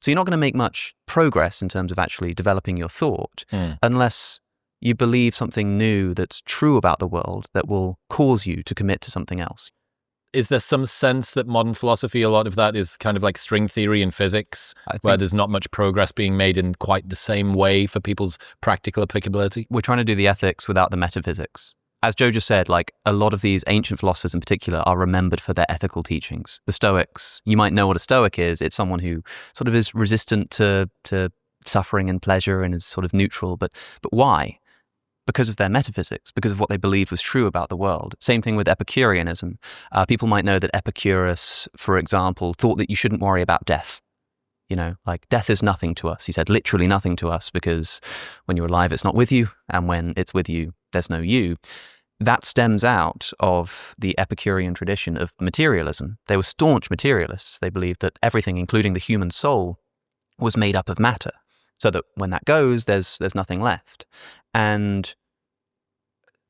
So you're not going to make much progress in terms of actually developing your thought unless you believe something new that's true about the world that will cause you to commit to something else. Is there some sense that modern philosophy, a lot of that is kind of like string theory in physics, where there's not much progress being made in quite the same way for people's practical applicability? We're trying to do the ethics without the metaphysics. As Joe just said, like a lot of these ancient philosophers in particular are remembered for their ethical teachings. The Stoics, you might know what a Stoic is. It's someone who sort of is resistant to suffering and pleasure and is sort of neutral. But why? Because of their metaphysics, because of what they believed was true about the world. Same thing with Epicureanism. People might know that Epicurus, for example, thought that you shouldn't worry about death. You know, like death is nothing to us. He said literally nothing to us because when you're alive, it's not with you. And when it's with you, there's no you. That stems out of the Epicurean tradition of materialism. They were staunch materialists. They believed that everything, including the human soul, was made up of matter. So that when that goes, there's nothing left. And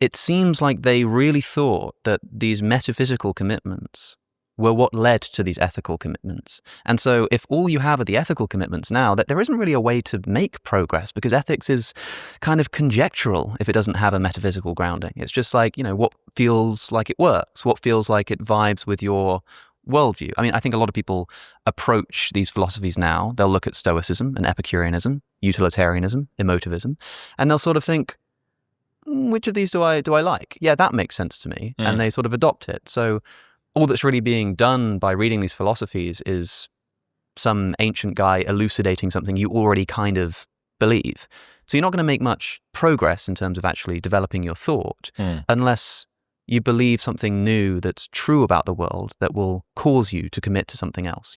it seems like they really thought that these metaphysical commitments were what led to these ethical commitments. And so if all you have are the ethical commitments now, that there isn't really a way to make progress because ethics is kind of conjectural if it doesn't have a metaphysical grounding. It's just like, you know, what feels like it works, what feels like it vibes with your worldview. I mean, I think a lot of people approach these philosophies now. They'll look at Stoicism and Epicureanism, utilitarianism, emotivism, and they'll sort of think, which of these do I like? Yeah, that makes sense to me. And they sort of adopt it. So all that's really being done by reading these philosophies is some ancient guy elucidating something you already kind of believe. So you're not going to make much progress in terms of actually developing your thought unless you believe something new that's true about the world that will cause you to commit to something else.